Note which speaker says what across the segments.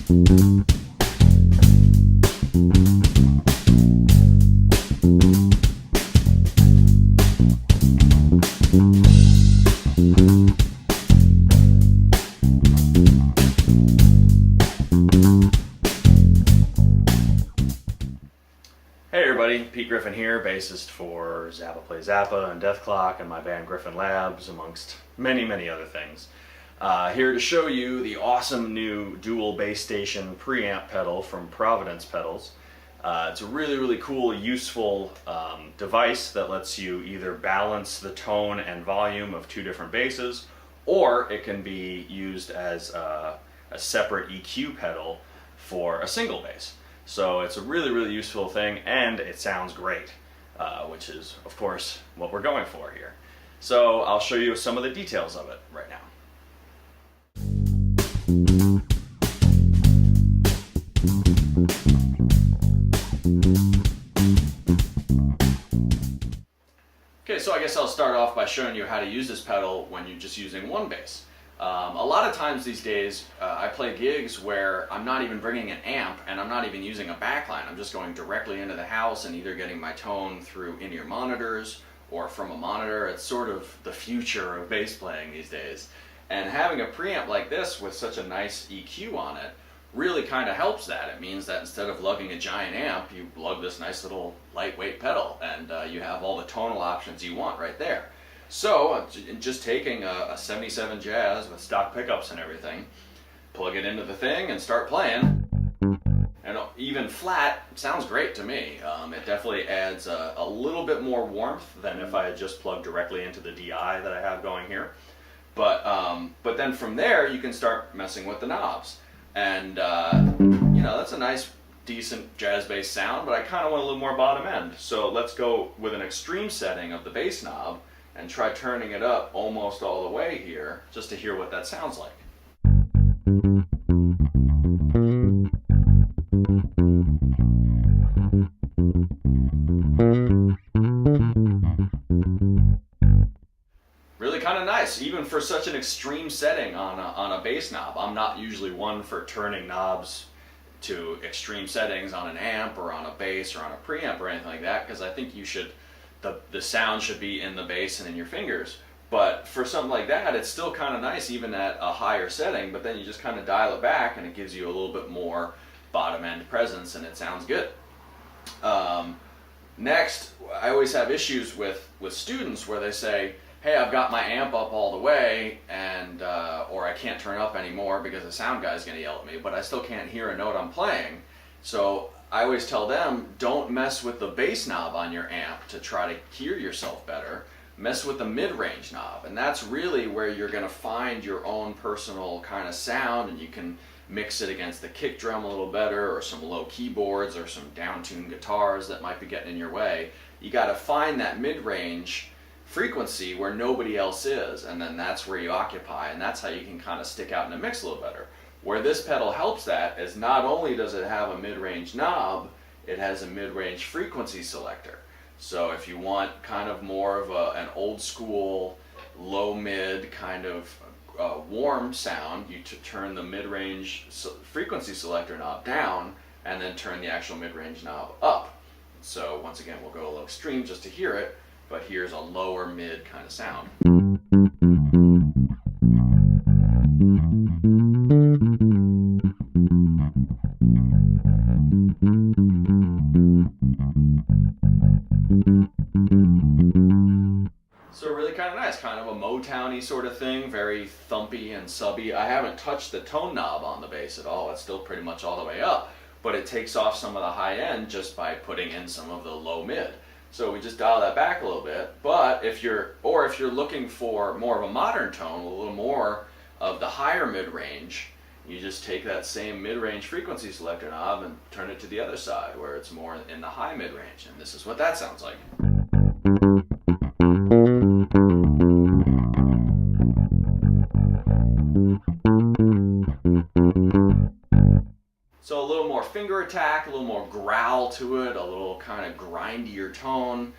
Speaker 1: Hey everybody, Pete Griffin here, bassist for Zappa Play Zappa and Death Clock and my band Griffin Labs, amongst many other things. Here to show you the awesome new dual bass station preamp pedal from Providence pedals. It's a really cool, useful device that lets you either balance the tone and volume of two different basses, or it can be used as a separate EQ pedal for a single bass. So it's a really useful thing, and it sounds great, which is, of course, what we're going for here. So I'll show you some of the details of it right now. Okay, so I guess I'll start off by showing you how to use this pedal when you're just using one bass. A lot of times these days I play gigs where I'm not even bringing an amp and I'm not even using a backline. I'm just going directly into the house and either getting my tone through in-ear monitors or from a monitor. It's sort of the future of bass playing these days. And having a preamp like this with such a nice EQ on it really kind of helps that. It means that instead of lugging a giant amp, you lug this nice little lightweight pedal, and you have all the tonal options you want right there. So just taking a 77 Jazz with stock pickups and everything, plug it into the thing and start playing, and even flat sounds great to me. It definitely adds a little bit more warmth than if I had just plugged directly into the DI that I have going here. But then from there you can start messing with the knobs, and you know, that's a nice decent jazz bass sound, but I kind of want a little more bottom end. So let's go with an extreme setting of the bass knob and try turning it up almost all the way here, just to hear what that sounds like. Really kind of nice, even for such an extreme setting on a bass knob. I'm not usually one for turning knobs to extreme settings on an amp or on a bass or on a preamp or anything like that, because I think you should, the sound should be in the bass and in your fingers. But for something like that, it's still kind of nice even at a higher setting, but then you just kind of dial it back and it gives you a little bit more bottom end presence and it sounds good. Next, I always have issues with students where they say, hey, I've got my amp up all the way, and or I can't turn up anymore because the sound guy's going to yell at me, but I still can't hear a note I'm playing. So I always tell them, don't mess with the bass knob on your amp to try to hear yourself better. Mess with the mid-range knob, and that's really where you're going to find your own personal kind of sound, and you can mix it against the kick drum a little better, or some low keyboards, or some down-tuned guitars that might be getting in your way. You got to find that mid-range frequency where nobody else is, and then that's where you occupy, and that's how you can kind of stick out in the mix a little better. Where this pedal helps that is not only does it have a mid-range knob, it has a mid-range frequency selector. So if you want kind of more of an old school low-mid kind of warm sound, you turn the mid-range frequency selector knob down and then turn the actual mid-range knob up. So once again, we'll go a little extreme just to hear it, but here's a lower mid kind of sound. So really kind of nice, kind of a Motown-y sort of thing, very thumpy and subby. I haven't touched the tone knob on the bass at all. It's still pretty much all the way up, but it takes off some of the high end just by putting in some of the low mid. So we just dial that back a little bit. But if you're looking for more of a modern tone, a little more of the higher mid-range, you just take that same mid-range frequency selector knob and turn it to the other side where it's more in the high mid-range, and this is what that sounds like. So a little more finger attack, a little more growl to it, a little kind of grindier tone.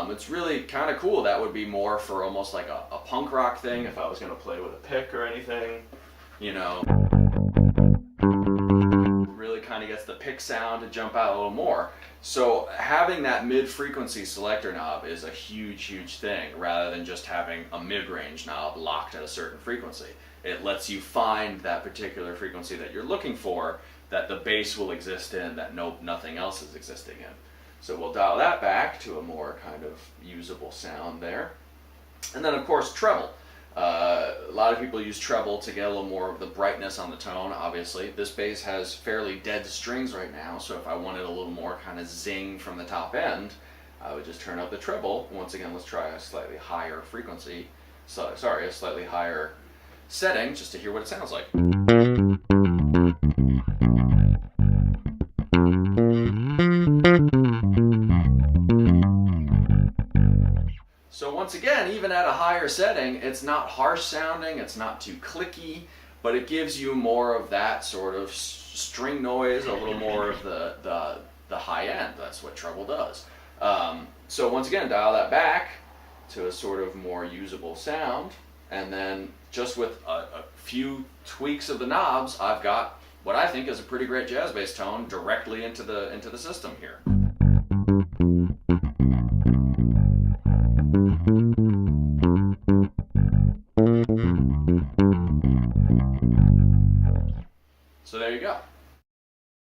Speaker 1: It's really kind of cool. That would be more for almost like a punk rock thing if I was going to play with a pick or anything, you know. kick sound to jump out a little more. So having that mid-frequency selector knob is a huge thing, rather than just having a mid-range knob locked at a certain frequency. It lets you find that particular frequency that you're looking for, that the bass will exist in, that nothing else is existing in. So we'll dial that back to a more kind of usable sound there. And then of course treble. A lot of people use treble to get a little more of the brightness on the tone, obviously. This bass has fairly dead strings right now, so if I wanted a little more kind of zing from the top end, I would just turn up the treble. Once again, let's try a slightly higher frequency, a slightly higher setting, just to hear what it sounds like. So once again, even at a higher setting, it's not harsh sounding, it's not too clicky, but it gives you more of that sort of string noise, a little more of the high end. That's what treble does. So once again, dial that back to a sort of more usable sound, and then just with a few tweaks of the knobs, I've got what I think is a pretty great jazz bass tone directly into the system here.